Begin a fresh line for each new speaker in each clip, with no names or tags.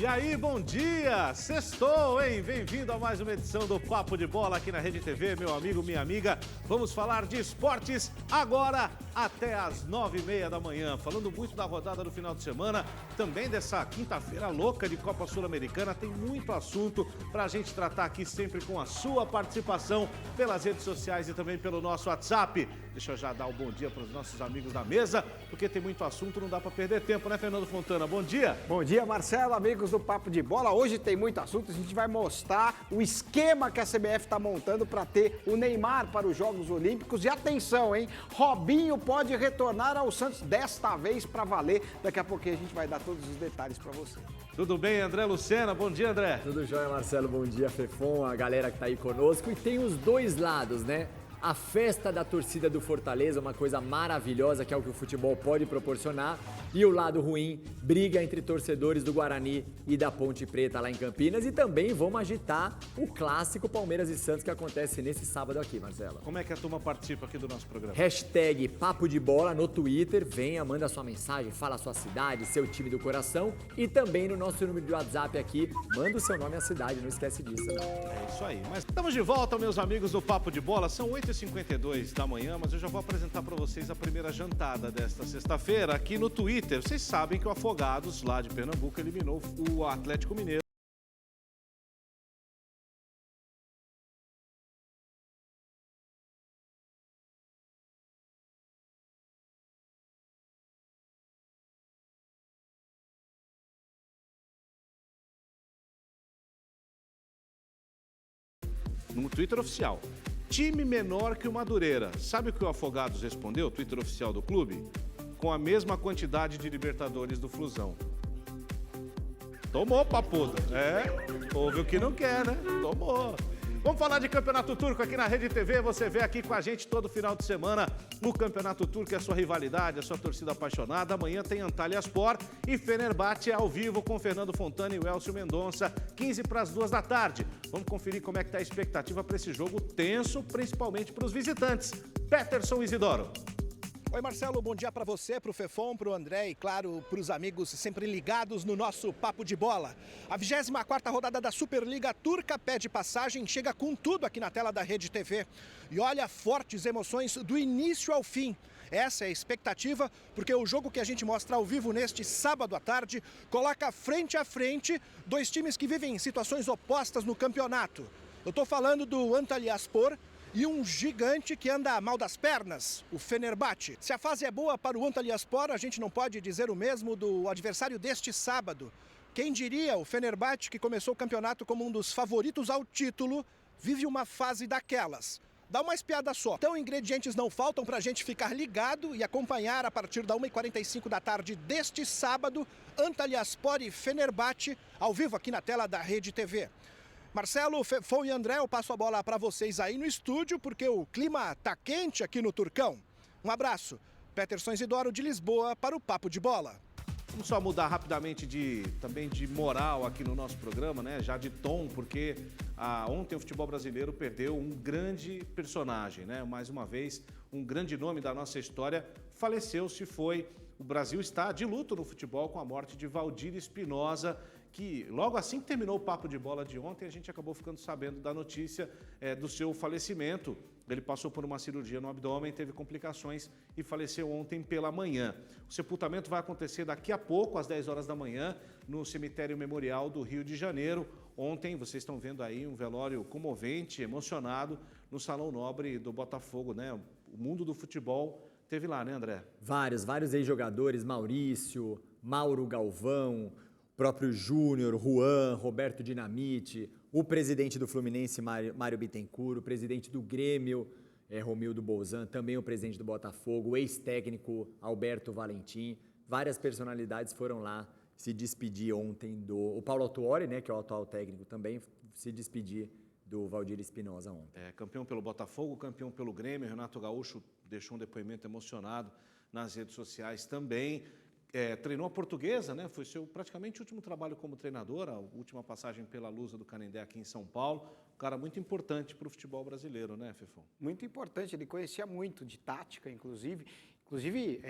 E aí, bom dia! Sextou, hein? Bem-vindo a mais uma edição do Papo de Bola aqui na Rede TV, meu amigo, minha amiga. Vamos falar de esportes agora até às 9h30 da manhã. Falando muito da rodada do final de semana, também dessa quinta-feira louca de Copa Sul-Americana. Tem muito assunto pra gente tratar aqui sempre com a sua participação pelas redes sociais e também pelo nosso WhatsApp. Deixa eu já dar um bom dia para os nossos amigos da mesa, porque tem muito assunto, não dá para perder tempo, né, Fernando Fontana? Bom dia!
Bom dia, Marcelo, amigos do Papo de Bola. Hoje tem muito assunto, a gente vai mostrar o esquema que a CBF está montando para ter o Neymar para os Jogos Olímpicos. E atenção, hein? Robinho pode retornar ao Santos desta vez para valer. Daqui a pouquinho a gente vai dar todos os detalhes para você.
Tudo bem, André Lucena? Bom dia, André.
Tudo jóia, Marcelo. Bom dia, Fefon, a galera que tá aí conosco. E tem os dois lados, né? A festa da torcida do Fortaleza, uma coisa maravilhosa que é o que o futebol pode proporcionar. E o lado ruim, briga entre torcedores do Guarani e da Ponte Preta lá em Campinas. E também vamos agitar o clássico Palmeiras e Santos que acontece nesse sábado aqui, Marcelo.
Como é que a turma participa aqui do nosso programa?
Hashtag Papo de Bola no Twitter. Venha, manda sua mensagem, fala a sua cidade, seu time do coração. E também no nosso número de WhatsApp aqui, manda o seu nome e a cidade, não esquece disso, não.
É isso aí. Mas estamos de volta, meus amigos do Papo de Bola. São 8h52 da manhã, mas eu já vou apresentar para vocês a primeira jantada desta sexta-feira aqui no Twitter. Vocês sabem que o Afogados, lá de Pernambuco, eliminou o Atlético Mineiro. No Twitter oficial. Time menor que o Madureira. Sabe o que o Afogados respondeu, o Twitter oficial do clube? Com a mesma quantidade de Libertadores do Flusão. Tomou, papuda. Ouve o que não quer, né? Tomou. Vamos falar de Campeonato Turco aqui na Rede TV. Você vê aqui com a gente todo final de semana o Campeonato Turco, é a sua rivalidade, a sua torcida apaixonada. Amanhã tem Antalyaspor e Fenerbahçe ao vivo com Fernando Fontana e o Elcio Mendonça, 15 para as 2 da tarde. Vamos conferir como é que está a expectativa para esse jogo tenso, principalmente para os visitantes. Peterson Isidoro.
Oi, Marcelo, bom dia para você, para o Fefon, para o André e, claro, para os amigos sempre ligados no nosso Papo de Bola. A 24ª rodada da Superliga Turca pede passagem, chega com tudo aqui na tela da Rede TV. E olha, fortes emoções do início ao fim. Essa é a expectativa, porque o jogo que a gente mostra ao vivo neste sábado à tarde coloca frente a frente dois times que vivem situações opostas no campeonato. Eu estou falando do Antalyaspor e um gigante que anda mal das pernas, o Fenerbahçe. Se a fase é boa para o Antalyaspor, a gente não pode dizer o mesmo do adversário deste sábado. Quem diria, o Fenerbahçe, que começou o campeonato como um dos favoritos ao título, vive uma fase daquelas. Dá uma espiada só. Então, ingredientes não faltam para a gente ficar ligado e acompanhar a partir da 1h45 da tarde deste sábado, Antalyaspor e Fenerbahçe, ao vivo aqui na tela da Rede TV. Marcelo, Fefon e André, eu passo a bola para vocês aí no estúdio, porque o clima tá quente aqui no Turcão. Um abraço. Peterson Isidoro de Lisboa para o Papo de Bola.
Vamos só mudar rapidamente também de moral aqui no nosso programa, né? Já de tom, porque ontem o futebol brasileiro perdeu um grande personagem, né? Mais uma vez, um grande nome da nossa história faleceu, se foi. O Brasil está de luto no futebol com a morte de Valdir Espinosa, que logo assim que terminou o Papo de Bola de ontem, a gente acabou ficando sabendo da notícia do seu falecimento. Ele passou por uma cirurgia no abdômen, teve complicações e faleceu ontem pela manhã. O sepultamento vai acontecer daqui a pouco, às 10 horas da manhã, no Cemitério Memorial do Rio de Janeiro. Ontem, vocês estão vendo aí um velório comovente, emocionado, no Salão Nobre do Botafogo, né? O mundo do futebol teve lá, né, André?
Vários ex-jogadores, Maurício, Mauro Galvão, próprio Júnior, Juan, Roberto Dinamite, o presidente do Fluminense, Mário Bittencourt, o presidente do Grêmio, Romildo Bolzan, também o presidente do Botafogo, o ex-técnico Alberto Valentim. Várias personalidades foram lá se despedir ontem o Paulo Autuori, né, que é o atual técnico também, se despedir do Valdir Espinosa ontem.
Campeão pelo Botafogo, campeão pelo Grêmio. Renato Gaúcho deixou um depoimento emocionado nas redes sociais também. Treinou a Portuguesa, né? Foi praticamente o último trabalho como treinador, a última passagem pela Lusa do Canindé aqui em São Paulo. Um cara muito importante para o futebol brasileiro, né, Fefon?
Muito importante, ele conhecia muito de tática, inclusive Inclusive,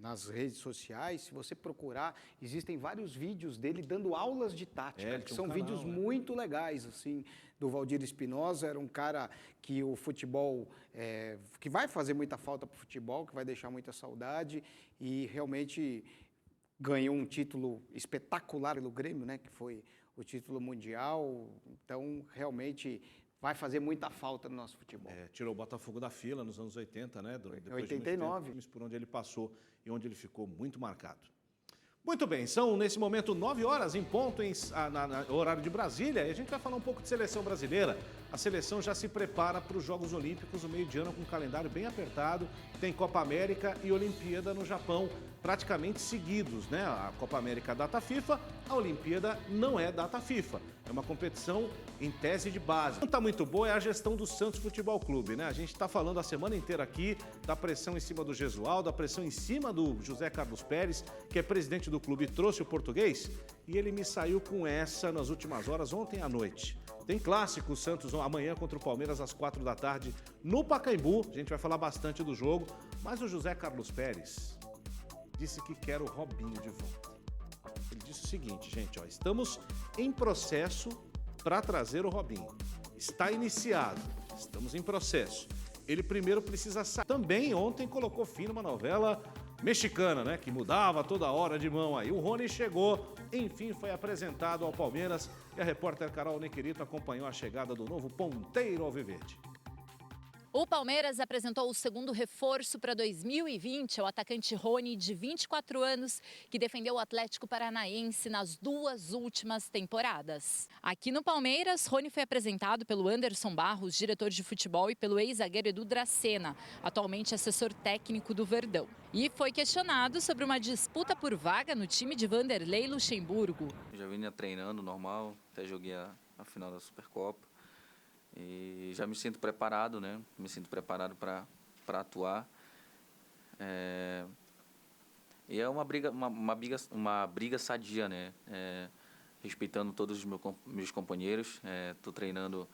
nas redes sociais, se você procurar, existem vários vídeos dele dando aulas de tática,
ele
que
tinha
são
um canal,
vídeos
né?
muito legais, assim, do Valdir Espinosa. Era um cara que o futebol, que vai fazer muita falta para o futebol, que vai deixar muita saudade e realmente ganhou um título espetacular pelo Grêmio, né, que foi o título mundial. Então, realmente vai fazer muita falta no nosso futebol.
Tirou o Botafogo da fila nos anos 80, né? Depois de muito
89.
tempo, por onde ele passou e onde ele ficou muito marcado. Muito bem, são nesse momento 9 horas em ponto, no horário de Brasília, e a gente vai falar um pouco de seleção brasileira. A seleção já se prepara para os Jogos Olímpicos no meio de ano com um calendário bem apertado. Tem Copa América e Olimpíada no Japão, praticamente seguidos, né? A Copa América é data FIFA, a Olimpíada não é data FIFA. É uma competição em tese de base. Não está muito boa é a gestão do Santos Futebol Clube, né? A gente está falando a semana inteira aqui da pressão em cima do Gesualdo, da pressão em cima do José Carlos Pérez, que é presidente do clube e trouxe o português, e ele me saiu com essa nas últimas horas, ontem à noite. Tem clássico Santos amanhã contra o Palmeiras às 4 da tarde no Pacaembu. A gente vai falar bastante do jogo, mas o José Carlos Pérez disse que quer o Robinho de volta. Ele disse o seguinte, gente, ó, estamos em processo para trazer o Robinho. Está iniciado, estamos em processo. Ele primeiro precisa sair. Também ontem colocou fim numa novela mexicana, né, que mudava toda hora de mão aí. O Rony chegou, enfim, foi apresentado ao Palmeiras e a repórter Carol Nequerito acompanhou a chegada do novo ponteiro alviverde.
O Palmeiras apresentou o segundo reforço para 2020, o atacante Rony, de 24 anos, que defendeu o Atlético Paranaense nas 2 últimas temporadas. Aqui no Palmeiras, Rony foi apresentado pelo Anderson Barros, diretor de futebol, e pelo ex-zagueiro Edu Dracena, atualmente assessor técnico do Verdão. E foi questionado sobre uma disputa por vaga no time de Vanderlei Luxemburgo.
Já vinha treinando normal, até joguei a final da Supercopa. E já me sinto preparado, né? Me sinto preparado para atuar. E é uma briga sadia, né? Respeitando todos os meus companheiros. Estou treinando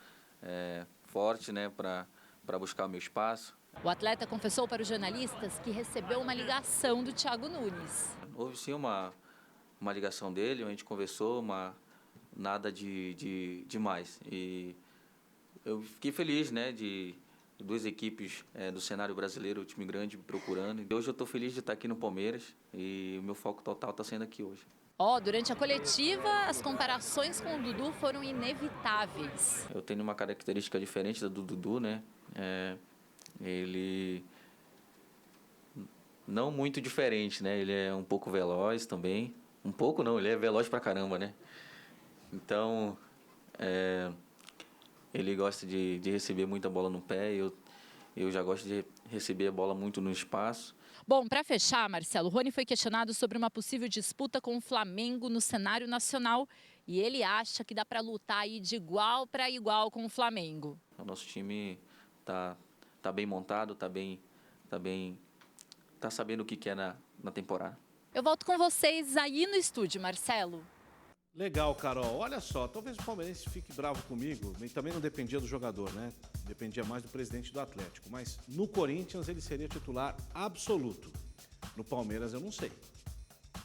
forte, né? Para buscar o meu espaço.
O atleta confessou para os jornalistas que recebeu uma ligação do Thiago Nunes.
Houve sim uma ligação dele, a gente conversou, nada de demais. E eu fiquei feliz, né, de 2 equipes do cenário brasileiro, o time grande me procurando. E hoje eu estou feliz de estar aqui no Palmeiras e o meu foco total está sendo aqui hoje.
Durante a coletiva, as comparações com o Dudu foram inevitáveis.
Eu tenho uma característica diferente da do Dudu, né? Ele não muito diferente, né? Ele é um pouco veloz também. Um pouco não, ele é veloz pra caramba, né? Então, ele gosta de receber muita bola no pé, eu já gosto de receber a bola muito no espaço.
Bom, para fechar, Marcelo, Rony foi questionado sobre uma possível disputa com o Flamengo no cenário nacional e ele acha que dá para lutar aí de igual para igual com o Flamengo.
O nosso time tá bem montado, tá sabendo o que é na temporada.
Eu volto com vocês aí no estúdio, Marcelo.
Legal, Carol. Olha só, talvez o palmeirense fique bravo comigo, e também não dependia do jogador, né? Dependia mais do presidente do Atlético. Mas no Corinthians ele seria titular absoluto. No Palmeiras eu não sei.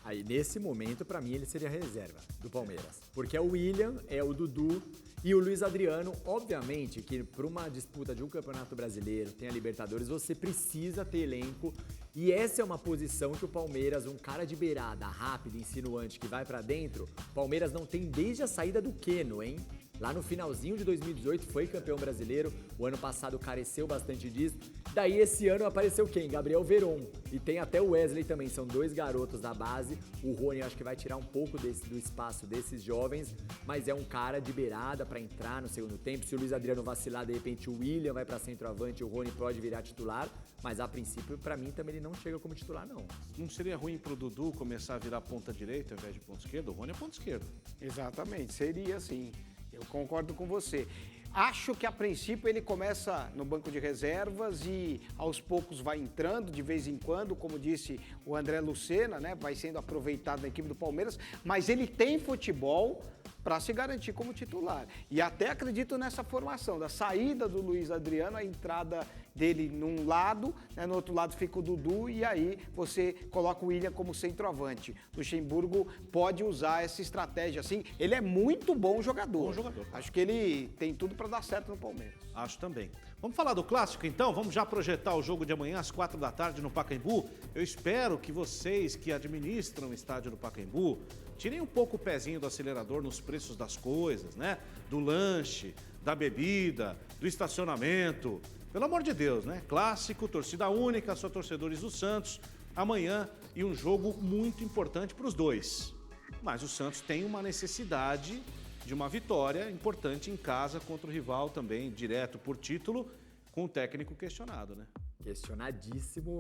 Aí, nesse momento, pra mim, ele seria reserva do Palmeiras. Porque é o William, é o Dudu e o Luiz Adriano. Obviamente que para uma disputa de um campeonato brasileiro, tem a Libertadores, você precisa ter elenco. E essa é uma posição que o Palmeiras, um cara de beirada, rápido, insinuante, que vai pra dentro, Palmeiras não tem desde a saída do Queno, hein? Lá no finalzinho de 2018 foi campeão brasileiro, o ano passado careceu bastante disso. Daí esse ano apareceu quem? Gabriel Veron. E tem até o Wesley também, são 2 garotos da base. O Rony acho que vai tirar um pouco do espaço desses jovens, mas é um cara de beirada pra entrar no segundo tempo. Se o Luiz Adriano vacilar, de repente o William vai pra centroavante, o Rony pode virar titular. Mas a princípio, pra mim, também ele não chega como titular, não.
Não seria ruim pro Dudu começar a virar ponta direita ao invés de ponta esquerda? O Rony é ponta esquerda.
Exatamente, seria sim. Eu concordo com você. Acho que a princípio ele começa no banco de reservas e aos poucos vai entrando de vez em quando, como disse o André Lucena, né? Vai sendo aproveitado na equipe do Palmeiras, mas ele tem futebol para se garantir como titular. E até acredito nessa formação, da saída do Luiz Adriano, a entrada dele num lado, né, no outro lado fica o Dudu e aí você coloca o William como centroavante. Luxemburgo pode usar essa estratégia assim. Ele é muito bom jogador.
Bom jogador.
Acho que ele tem tudo para dar certo no Palmeiras.
Acho também. Vamos falar do clássico então? Vamos já projetar o jogo de amanhã às 4 da tarde no Pacaembu. Eu espero que vocês que administram o estádio do Pacaembu tirem um pouco o pezinho do acelerador nos preços das coisas, né? Do lanche, da bebida, do estacionamento. Pelo amor de Deus, né? Clássico, torcida única, só torcedores do Santos. Amanhã e um jogo muito importante para os dois. Mas o Santos tem uma necessidade de uma vitória importante em casa contra o rival também, direto por título, com o técnico questionado, né?
Questionadíssimo.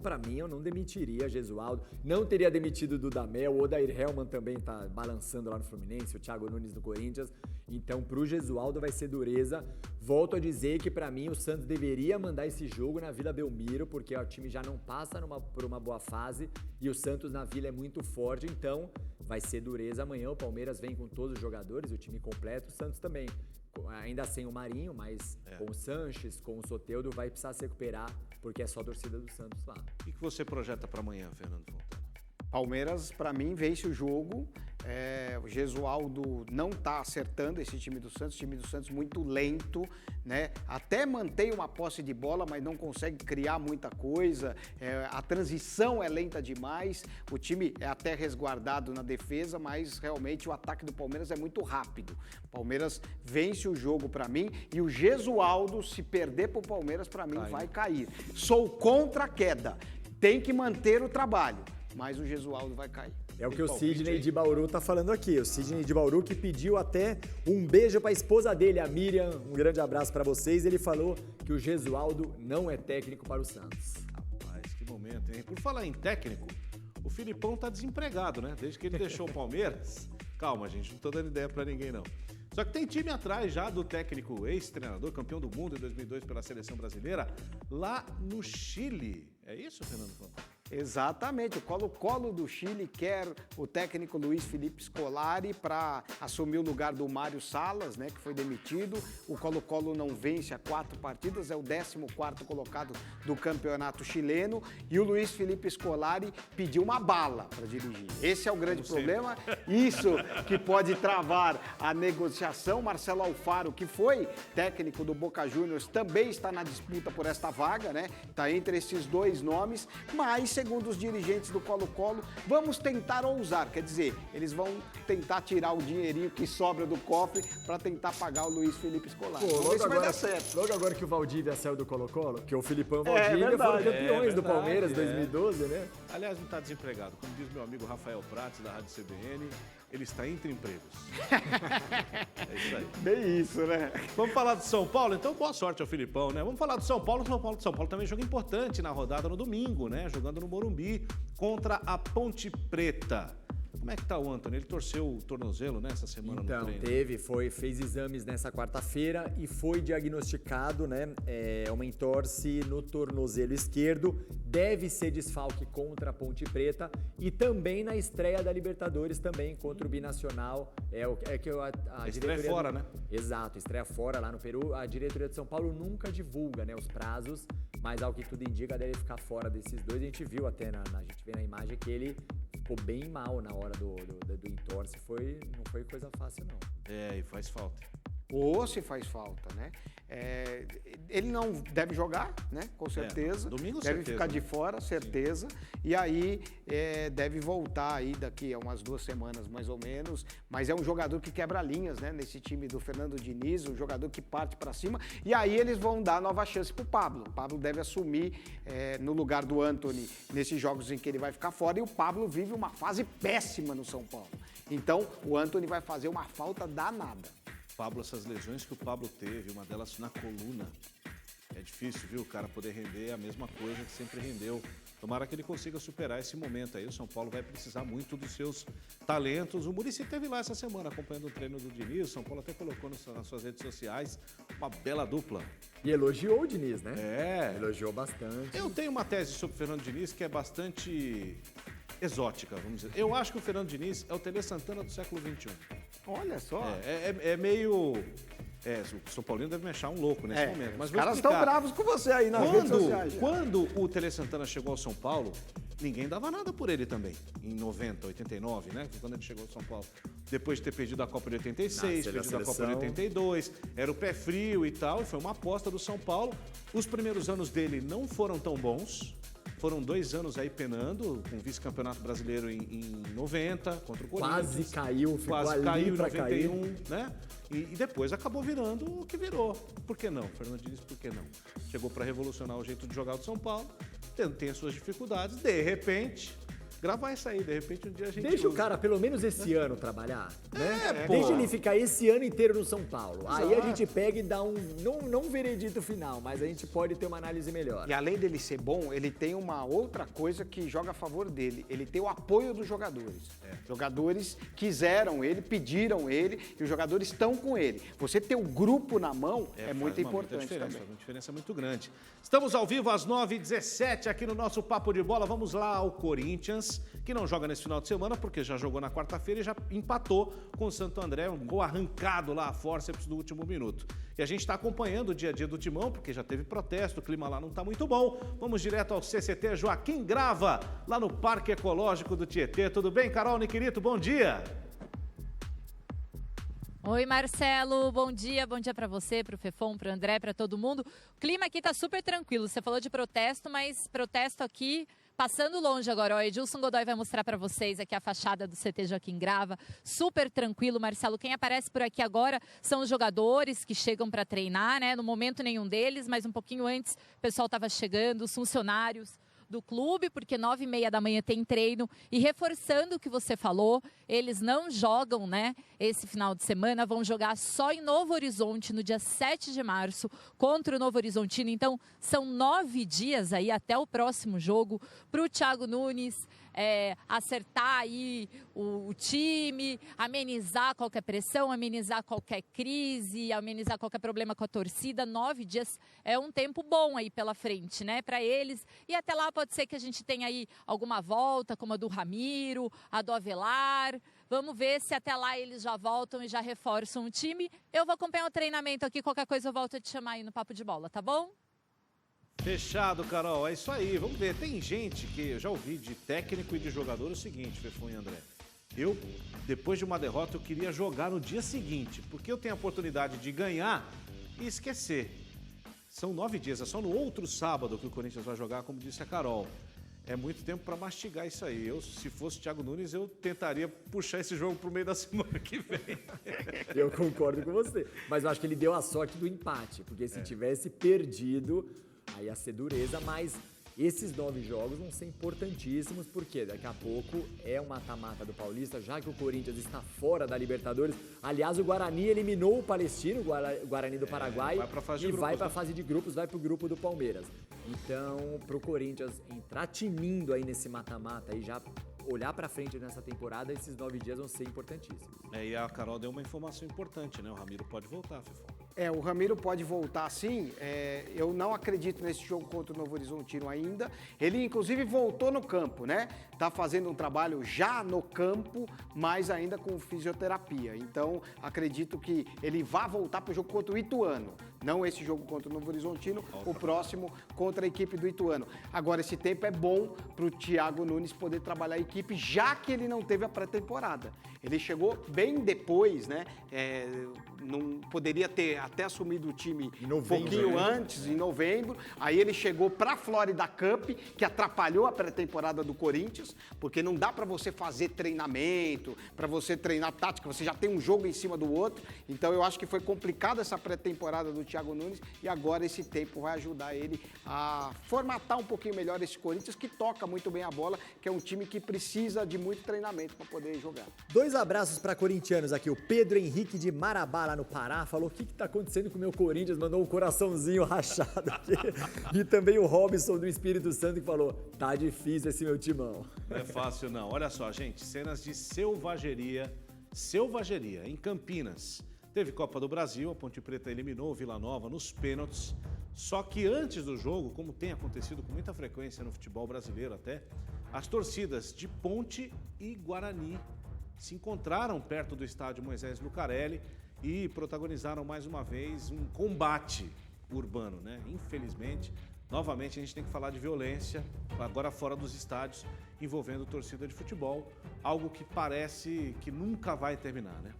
Para mim, eu não demitiria Gesualdo. Não teria demitido o Dudamel. O Odair Hellmann também tá balançando lá no Fluminense, o Thiago Nunes no Corinthians. Então, pro Gesualdo vai ser dureza. Volto a dizer que, para mim, o Santos deveria mandar esse jogo na Vila Belmiro, porque o time já não passa por uma boa fase e o Santos na Vila é muito forte. Então, vai ser dureza amanhã. O Palmeiras vem com todos os jogadores, o time completo. O Santos também. Ainda sem o Marinho, mas com o Sanches, com o Soteldo, vai precisar se recuperar, porque é só a torcida do Santos lá.
O que você projeta para amanhã, Fernando Fontana?
Palmeiras, para mim, vence o jogo. O Gesualdo não está acertando esse time do Santos, time do Santos muito lento, né? Até mantém uma posse de bola, mas não consegue criar muita coisa. A transição é lenta demais. O time é até resguardado na defesa, mas realmente o ataque do Palmeiras é muito rápido. O Palmeiras vence o jogo para mim e o Gesualdo, se perder para o Palmeiras, para mim, vai cair. Sou contra a queda. Tem que manter o trabalho, mas o Gesualdo vai cair.
É o que o Sidney de Bauru tá falando aqui. O Sidney de Bauru que pediu até um beijo para a esposa dele, a Miriam. Um grande abraço para vocês. Ele falou que o Gesualdo não é técnico para o Santos.
Rapaz, que momento, hein? Por falar em técnico, o Filipão tá desempregado, né? Desde que ele deixou o Palmeiras. Calma, gente, não tô dando ideia para ninguém, não. Só que tem time atrás já do técnico ex-treinador, campeão do mundo em 2002 pela seleção brasileira, lá no Chile. É isso, Fernando Fontana?
Exatamente, o Colo-Colo do Chile quer o técnico Luiz Felipe Scolari para assumir o lugar do Mário Salas, né, que foi demitido. O Colo-Colo não vence há 4 partidas, é o 14º colocado do campeonato chileno e o Luiz Felipe Scolari pediu uma bala para dirigir. Esse é o grande problema, isso que pode travar a negociação. Marcelo Alfaro, que foi técnico do Boca Juniors, também está na disputa por esta vaga, né? Está entre esses dois nomes, mas segundo os dirigentes do Colo-Colo, vamos tentar ousar, quer dizer, eles vão tentar tirar o dinheirinho que sobra do cofre para tentar pagar o Luiz Felipe Scolari.
Pô, logo agora que o Valdívia saiu do Colo-Colo, que o Filipão e o Valdívia foram campeões do Palmeiras em 2012, né?
Aliás, não está desempregado. Como diz meu amigo Rafael Prates, da Rádio CBN, ele está entre empregos. É isso aí.
Bem isso, né?
Vamos falar do São Paulo? Então, boa sorte ao Filipão, né? Vamos falar do São Paulo. São Paulo também joga importante na rodada no domingo, né? Jogando no Morumbi contra a Ponte Preta. Como é que tá o Antony? Ele torceu o tornozelo, né, essa semana no treino?
Fez exames nessa quarta-feira e foi diagnosticado, né, uma entorse no tornozelo esquerdo. Deve ser desfalque contra a Ponte Preta e também na estreia da Libertadores também contra o Binacional. A
estreia fora, né?
Exato, estreia fora lá no Peru. A diretoria de São Paulo nunca divulga, né, os prazos, mas ao que tudo indica deve ficar fora desses dois. A gente viu até, a gente vê na imagem que ele ficou bem mal na hora do entorse, não foi coisa fácil, não.
E faz falta.
Ou se faz falta, né? Ele não deve jogar, né? Com certeza.
Domingo,
deve
certeza,
ficar
né?
de fora, certeza. Sim. E aí deve voltar aí daqui a umas 2 semanas, mais ou menos. Mas é um jogador que quebra linhas, né? Nesse time do Fernando Diniz, um jogador que parte para cima. E aí eles vão dar nova chance pro Pablo. O Pablo deve assumir no lugar do Antony nesses jogos em que ele vai ficar fora. E o Pablo vive uma fase péssima no São Paulo. Então o Antony vai fazer uma falta danada.
Pablo, essas lesões que o Pablo teve, uma delas na coluna, é difícil, viu, o cara poder render a mesma coisa que sempre rendeu. Tomara que ele consiga superar esse momento aí. O São Paulo vai precisar muito dos seus talentos. O Muricy esteve lá essa semana acompanhando o treino do Diniz. O São Paulo até colocou nas suas redes sociais uma bela dupla.
E elogiou o Diniz, né?
Elogiou
bastante.
Eu tenho uma tese sobre o Fernando Diniz que é bastante exótica, vamos dizer. Eu acho que o Fernando Diniz é o Tele Santana do século XXI.
Olha só.
É meio O São Paulino deve me achar um louco nesse momento. Mas
os
vou
caras estão
explicar.
bravos com você aí nas redes sociais.
Quando o Tele Santana chegou ao São Paulo, ninguém dava nada por ele também. Em 90, 89, né? Quando ele chegou ao São Paulo. Depois de ter perdido a Copa de 86, perdido a Copa de 82, era o pé frio e tal, e foi uma aposta do São Paulo. Os primeiros anos dele não foram tão bons. Foram 2 anos aí penando, com o vice-campeonato brasileiro em 90, contra o Corinthians.
Quase caiu, ficou
Quase
ali
caiu em
pra
91,
cair.
né? E depois acabou virando o que virou. Por que não? Fernando Diniz, por que não? Chegou para revolucionar o jeito de jogar do São Paulo, tem as suas dificuldades, de repente... Gravar isso aí, de repente um dia a gente
Deixa o
usa.
cara pelo menos esse ano trabalhar, né?
pô.
Deixa ele ficar esse ano inteiro no São Paulo. Aí a
Exato.
gente pega e dá não um veredito final, mas a gente pode ter uma análise melhor.
E além dele ser bom, ele tem uma outra coisa que joga a favor dele. Ele tem o apoio dos jogadores. Jogadores quiseram ele, pediram ele e os jogadores estão com ele. Você ter o grupo na mão é muito importante também.
Faz uma diferença muito grande. Estamos ao vivo às 9h17 aqui no nosso Papo de Bola. Vamos lá ao Corinthians, que não joga nesse final de semana porque já jogou na quarta-feira e já empatou com o Santo André, um gol arrancado lá a forceps do último minuto. E a gente está acompanhando o dia a dia do Timão, porque já teve protesto, o clima lá não está muito bom. Vamos direto ao CCT Joaquim Grava, lá no Parque Ecológico do Tietê. Tudo bem, Carol Niquirito? Bom dia!
Oi, Marcelo, bom dia para você, para o Fefon, para o André, para todo mundo. O clima aqui tá super tranquilo, você falou de protesto, mas protesto aqui passando longe agora. O Edilson Godoy vai mostrar para vocês aqui a fachada do CT Joaquim Grava, super tranquilo, Marcelo. Quem aparece por aqui agora são os jogadores que chegam para treinar, né? No momento nenhum deles, mas um pouquinho antes o pessoal estava chegando, os funcionários do clube, porque 9h30 da manhã tem treino. E reforçando o que você falou, eles não jogam, né, esse final de semana, vão jogar só em Novo Horizonte no dia 7 de março contra o Novo Horizontino. Então são 9 dias aí até o próximo jogo para o Thiago Nunes acertar aí o time, amenizar qualquer pressão, amenizar qualquer crise, amenizar qualquer problema com a torcida. 9 dias é um tempo bom aí pela frente, né, para eles. E até lá pode ser que a gente tenha aí alguma volta, como a do Ramiro, a do Avelar. Vamos ver se até lá eles já voltam e já reforçam o time. Eu vou acompanhar o treinamento aqui, qualquer coisa eu volto a te chamar aí no Papo de Bola, tá bom?
Fechado, Carol. É isso aí. Vamos ver. Tem gente que eu já ouvi de técnico e de jogador o seguinte, Fefon e André. Eu, depois de uma derrota, eu queria jogar no dia seguinte, porque eu tenho a oportunidade de ganhar e esquecer. São 9 dias, é só no outro sábado que o Corinthians vai jogar, como disse a Carol. É muito tempo para mastigar isso aí. Eu, se fosse o Thiago Nunes, eu tentaria puxar esse jogo pro meio da semana que vem.
Eu concordo com você. Mas eu acho que ele deu a sorte do empate, porque se tivesse perdido, aí ia ser dureza, mas esses 9 jogos vão ser importantíssimos, porque daqui a pouco é um mata-mata do Paulista, já que o Corinthians está fora da Libertadores. Aliás, o Guarani eliminou o Palestino, o Guarani do Paraguai,
vai pra fase de
e
grupos,
vai para a
né?
fase de grupos, vai para o grupo do Palmeiras. Então, para o Corinthians entrar tinindo aí nesse mata-mata e já olhar para frente nessa temporada, esses 9 dias vão ser importantíssimos.
E a Carol deu uma informação importante, né? O Ramiro pode voltar, Fefon.
O Ramiro pode voltar sim. Eu não acredito nesse jogo contra o Novo Horizontino ainda. Ele, inclusive, voltou no campo, né? Tá fazendo um trabalho já no campo, mas ainda com fisioterapia. Então, acredito que ele vai voltar para o jogo contra o Ituano. Não esse jogo contra o Novo Horizontino, o próximo contra a equipe do Ituano. Agora, esse tempo é bom para o Thiago Nunes poder trabalhar a equipe, já que ele não teve a pré-temporada. Ele chegou bem depois, né? Não poderia ter até assumido o time um pouquinho antes, em novembro. Aí ele chegou para a Florida Cup, que atrapalhou a pré-temporada do Corinthians, porque não dá para você fazer treinamento, para você treinar tática, você já tem um jogo em cima do outro. Então eu acho que foi complicada essa pré-temporada do Thiago Nunes e agora esse tempo vai ajudar ele a formatar um pouquinho melhor esse Corinthians, que toca muito bem a bola, que é um time que precisa de muito treinamento para poder jogar.
2 abraços para corintianos aqui. O Pedro Henrique de Marabá, lá no Pará, falou: o que tá acontecendo com o meu Corinthians? Mandou um coraçãozinho rachado aqui. E também o Robson do Espírito Santo, que falou: tá difícil esse meu timão.
Não é fácil, não. Olha só, gente, cenas de selvageria em Campinas. Teve Copa do Brasil, a Ponte Preta eliminou o Vila Nova nos pênaltis. Só que antes do jogo, como tem acontecido com muita frequência no futebol brasileiro até, as torcidas de Ponte e Guarani se encontraram perto do estádio Moisés Lucarelli e protagonizaram mais uma vez um combate urbano, né? Infelizmente, novamente a gente tem que falar de violência, agora fora dos estádios, envolvendo torcida de futebol, algo que parece que nunca vai terminar, né?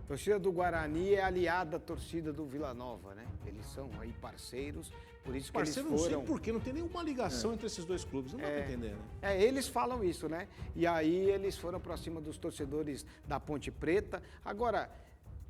A torcida do Guarani é aliada à torcida do Vila Nova, né? Eles são aí parceiros, por isso que
Parceiro,
eles
não
foram...
sei por quê, não tem nenhuma ligação entre esses dois clubes, não dá pra entender, né?
Eles falam isso, né? E aí eles foram para cima dos torcedores da Ponte Preta. Agora,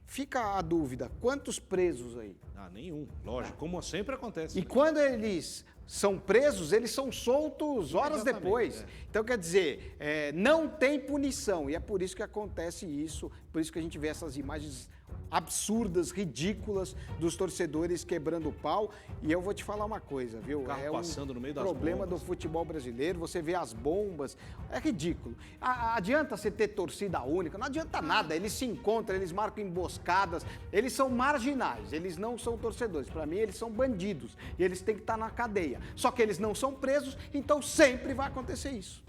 fica a dúvida, quantos presos aí?
Ah, nenhum, lógico, como sempre acontece.
E quando eles são presos, eles são soltos horas
Exatamente,
depois. Então, quer dizer, não tem punição. E é por isso que acontece isso, por isso que a gente vê essas imagens absurdas, ridículas, dos torcedores quebrando o pau. E eu vou te falar uma coisa, viu?
Carro passando no meio das
problema
bombas.
do futebol brasileiro, você vê as bombas, é ridículo. Adianta você ter torcida única? Não adianta nada, eles se encontram, eles marcam emboscadas, eles são marginais, eles não são torcedores. Para mim, eles são bandidos e eles têm que estar na cadeia. Só que eles não são presos, então sempre vai acontecer isso.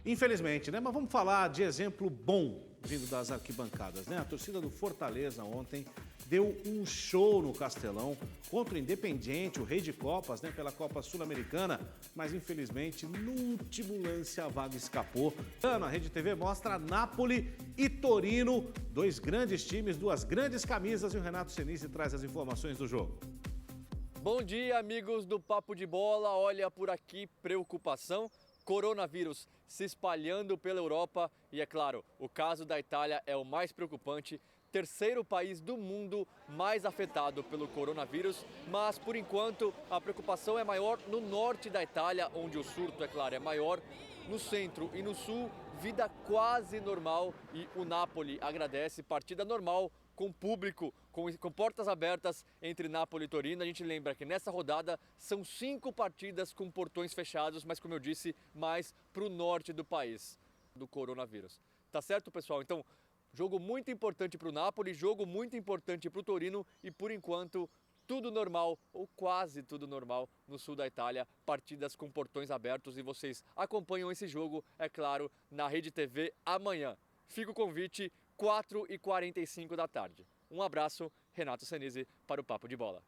Infelizmente, né? Mas vamos falar de exemplo bom vindo das arquibancadas, né? A torcida do Fortaleza ontem deu um show no Castelão contra o Independiente, o rei de Copas, né? Pela Copa Sul-Americana, mas infelizmente no último lance a vaga escapou. A Rede TV mostra Napoli e Torino, dois grandes times, duas grandes camisas, e o Renato Senise traz as informações do jogo.
Bom dia, amigos do Papo de Bola. Olha por aqui, preocupação. Coronavírus se espalhando pela Europa e, é claro, o caso da Itália é o mais preocupante. Terceiro país do mundo mais afetado pelo coronavírus, mas, por enquanto, a preocupação é maior no norte da Itália, onde o surto, é claro, é maior. No centro e no sul, vida quase normal e o Napoli agradece, partida normal, com público, com portas abertas entre Napoli e Torino. A gente lembra que nessa rodada são 5 partidas com portões fechados, mas como eu disse, mais para o norte do país, do coronavírus. Tá certo, pessoal? Então, jogo muito importante para o Napoli, jogo muito importante para o Torino e, por enquanto, tudo normal, ou quase tudo normal, no sul da Itália, partidas com portões abertos e vocês acompanham esse jogo, é claro, na Rede TV amanhã. Fica o convite, 4h45 da tarde. Um abraço, Renato Senise, para o Papo de Bola.